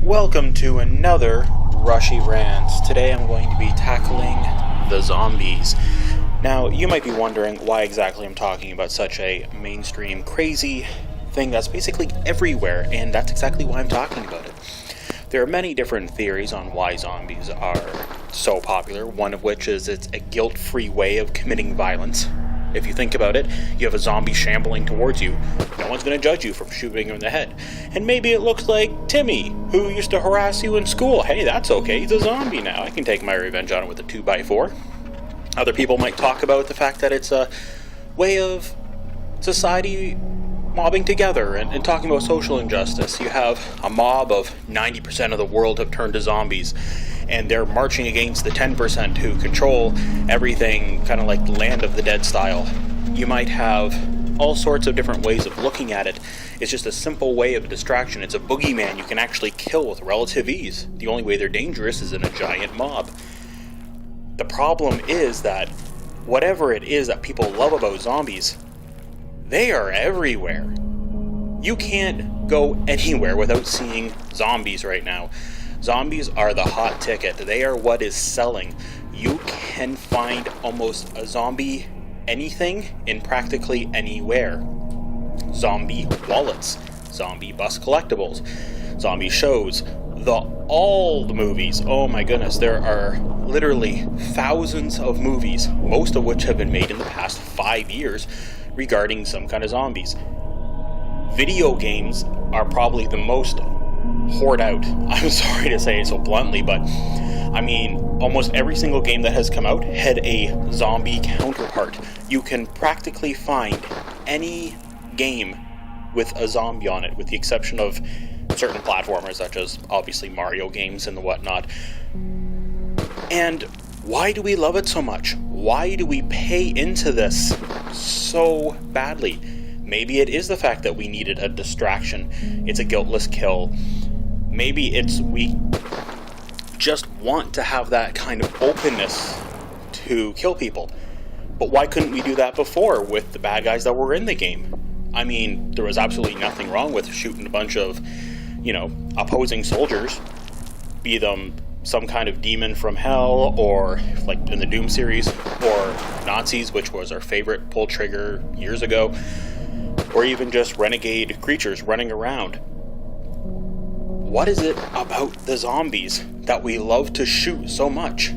Welcome to another Rushy Rants. Today I'm going to be tackling the zombies. Now, you might be wondering why exactly I'm talking about such a mainstream, crazy thing that's basically everywhere, and that's exactly why I'm talking about it. There are many different theories on why zombies are so popular, one of which is it's a guilt-free way of committing violence. If you think about it, you have a zombie shambling towards you. No one's going to judge you for shooting him in the head. And maybe it looks like Timmy, who used to harass you in school. Hey, that's okay. He's a zombie now. I can take my revenge on him with a 2x4. Other people might talk about the fact that it's a way of society mobbing together and talking about social injustice. You have a mob of 90% of the world have turned to zombies, and they're marching against the 10% who control everything, kind of like the Land of the Dead style. You might have all sorts of different ways of looking at it. It's just a simple way of distraction. It's a boogeyman you can actually kill with relative ease. The only way they're dangerous is in a giant mob. The problem is that whatever it is that people love about zombies, they are everywhere. You can't go anywhere without seeing zombies right now. Zombies are the hot ticket. They are what is selling. You can find almost a zombie anything in practically anywhere. Zombie wallets, zombie bus collectibles, zombie shows, all the movies. Oh my goodness, there are literally thousands of movies, most of which have been made in the past 5 years regarding some kind of zombies. Video games are probably the most hoard out. I'm sorry to say it so bluntly, but I mean, almost every single game that has come out had a zombie counterpart. You can practically find any game with a zombie on it, with the exception of certain platformers such as obviously Mario games and the whatnot. And why do we love it so much? Why do we pay into this so badly? Maybe it is the fact that we needed a distraction. It's a guiltless kill. Maybe it's we just want to have that kind of openness to kill people. But why couldn't we do that before with the bad guys that were in the game? I mean, there was absolutely nothing wrong with shooting a bunch of, opposing soldiers, be them some kind of demon from hell, or like in the Doom series, or Nazis, which was our favorite pull trigger years ago, or even just renegade creatures running around. What is it about the zombies that we love to shoot so much?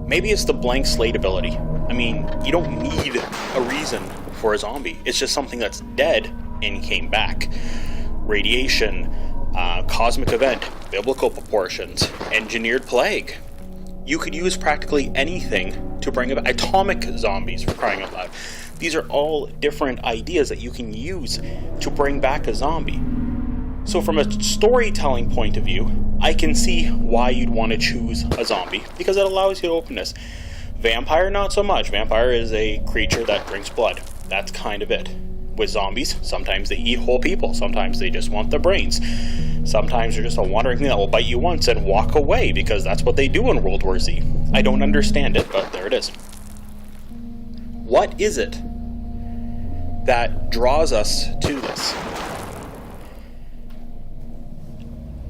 Maybe it's the blank slate ability. I mean, you don't need a reason for a zombie. It's just something that's dead and came back. Radiation, cosmic event, biblical proportions, engineered plague. You could use practically anything to bring about atomic zombies, for crying out loud. These are all different ideas that you can use to bring back a zombie. So from a storytelling point of view, I can see why you'd want to choose a zombie, because it allows you openness. Vampire, not so much. Vampire is a creature that drinks blood. That's kind of it. With zombies, sometimes they eat whole people. Sometimes they just want the brains. Sometimes they're just a wandering thing that will bite you once and walk away, because that's what they do in World War Z. I don't understand it, but there it is. What is it that draws us to this?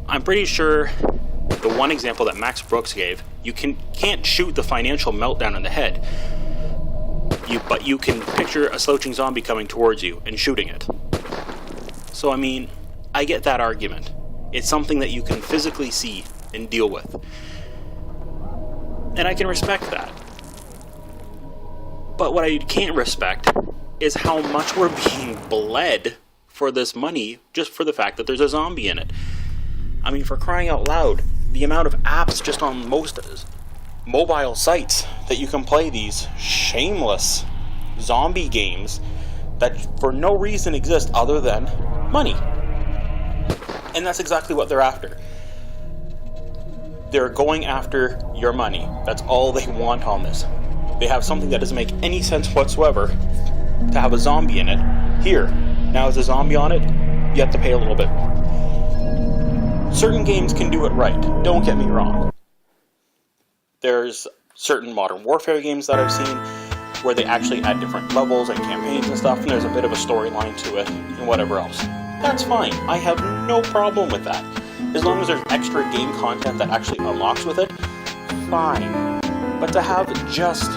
I'm pretty sure the one example that Max Brooks gave, you can't shoot the financial meltdown in the head, but you can picture a slouching zombie coming towards you and shooting it. So I mean, I get that argument. It's something that you can physically see and deal with. And I can respect that. But what I can't respect is how much we're being bled for this money just for the fact that there's a zombie in it. I mean, for crying out loud, the amount of apps just on most mobile sites that you can play these shameless zombie games that for no reason exist other than money. And that's exactly what they're after. They're going after your money. That's all they want on this. They have something that doesn't make any sense whatsoever to have a zombie in it. Here, now there's a zombie on it, you have to pay a little bit. Certain games can do it right, don't get me wrong. There's certain Modern Warfare games that I've seen where they actually add different levels and campaigns and stuff, and there's a bit of a storyline to it, and whatever else. That's fine. I have no problem with that. As long as there's extra game content that actually unlocks with it, fine. But to have just,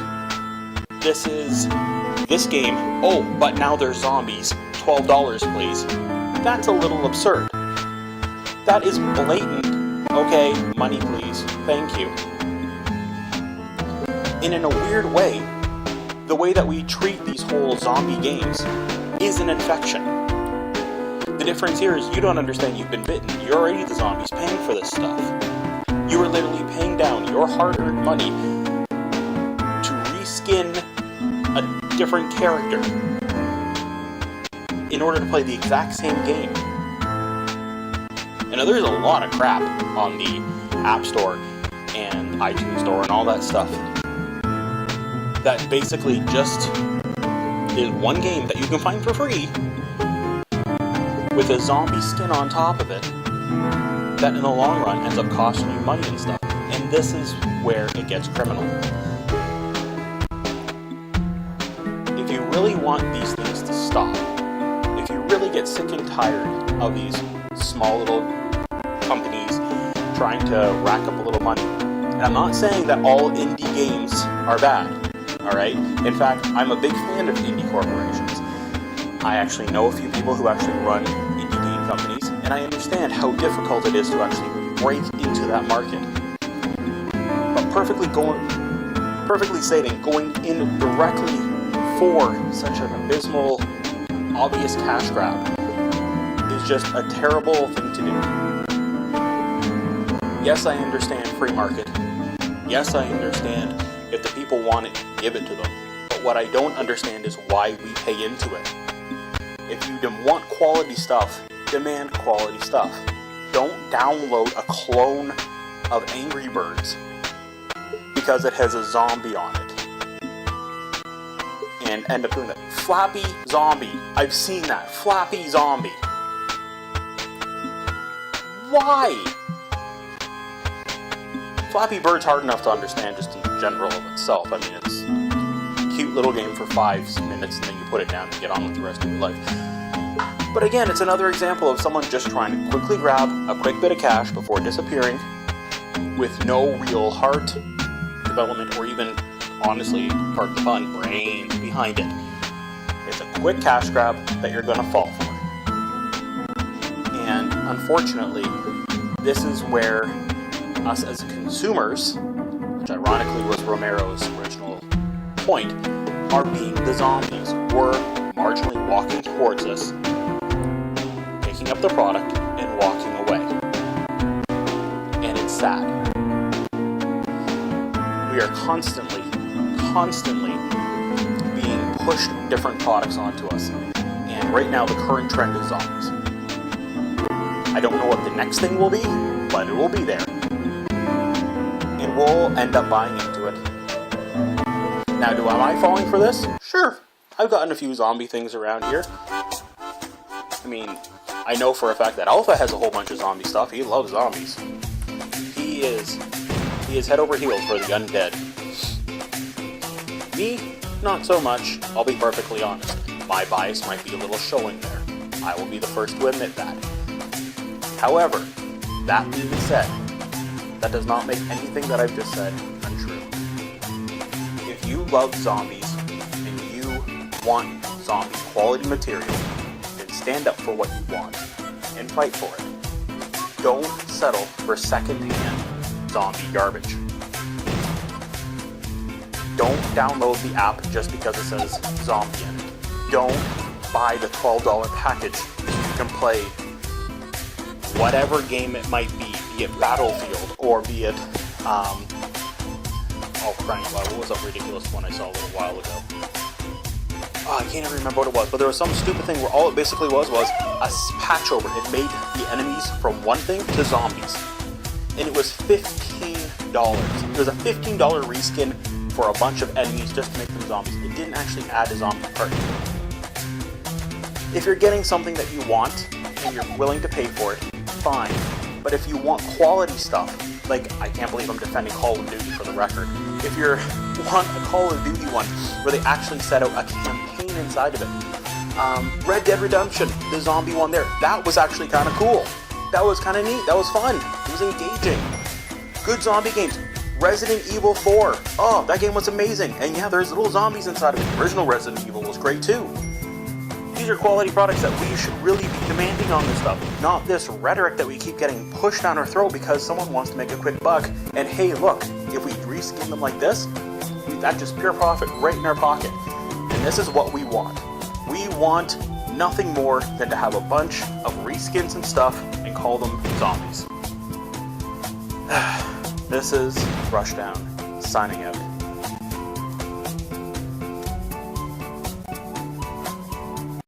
this game, oh, but now there's zombies, $12 please, that's a little absurd. That is blatant, okay, money please, thank you. And in a weird way, the way that we treat these whole zombie games is an infection. The difference here is you don't understand you've been bitten. You're already the zombies paying for this stuff. You are literally paying down your hard-earned money to reskin a different character in order to play the exact same game. And now there's a lot of crap on the App Store and iTunes Store and all that stuff that basically just is one game that you can find for free with a zombie skin on top of it that in the long run ends up costing you money and stuff. And this is where it gets criminal. If you really want these things to stop, if you really get sick and tired of these small little companies trying to rack up a little money, and I'm not saying that all indie games are bad, alright? In fact, I'm a big fan of indie corporations. I actually know a few people who actually run indie game companies, and I understand how difficult it is to actually break into that market. But perfectly stating, going in directly for such an abysmal, obvious cash grab is just a terrible thing to do. Yes, I understand free market. Yes, I understand if the people want it, give it to them. But what I don't understand is why we pay into it. If you want quality stuff, demand quality stuff. Don't download a clone of Angry Birds because it has a zombie on it. And end up doing that. Flappy Zombie. I've seen that. Flappy Zombie. Why? Flappy Bird's hard enough to understand just in general of itself. I mean, it's a cute little game for 5 minutes and then you put it down and get on with the rest of your life. But again, it's another example of someone just trying to quickly grab a quick bit of cash before disappearing with no real heart, development, or even, honestly, pardon the pun, brains behind it. It's a quick cash grab that you're going to fall for. And unfortunately, this is where us as consumers, which ironically was Romero's original point, are being the zombies. We're marginally walking towards us, picking up the product, and walking away. And it's sad. We are constantly being pushed different products onto us. And right now the current trend is zombies. I don't know what the next thing will be, but it will be there. And we'll end up buying into it. Now, am I falling for this? Sure. I've gotten a few zombie things around here. I mean, I know for a fact that Alpha has a whole bunch of zombie stuff. He loves zombies. He is head over heels for the undead. Me, not so much. I'll be perfectly honest. My bias might be a little showing there. I will be the first to admit that. However, that being said, that does not make anything that I've just said untrue. If you love zombies and you want zombie quality material, then stand up for what you want and fight for it. Don't settle for second-hand zombie garbage. Don't download the app just because it says zombie in it. Don't buy the $12 package so you can play whatever game it might be it Battlefield or be it, oh crying out loud, what was that ridiculous one I saw a little while ago? Oh, I can't even remember what it was, but there was some stupid thing where all it basically was a patch over. It made the enemies from one thing to zombies. And it was $15. It was a $15 reskin for a bunch of enemies just to make them zombies. It didn't actually add a zombie part to it. If you're getting something that you want and you're willing to pay for it, fine. But if you want quality stuff, like, I can't believe I'm defending Call of Duty for the record. If you want a Call of Duty one where they actually set out a campaign inside of it, Red Dead Redemption, the zombie one there, that was actually kind of cool. That was kind of neat. That was fun. It was engaging. Good zombie games. Resident Evil 4. Oh, that game was amazing. And yeah, there's little zombies inside of it. The original Resident Evil was great too. These are quality products that we should really be demanding on this stuff. Not this rhetoric that we keep getting pushed down our throat because someone wants to make a quick buck. And hey, look, if we reskin them like this, that's just pure profit right in our pocket. And this is what we want. We want nothing more than to have a bunch of reskins and stuff and call them zombies. This is Rushdown, signing out.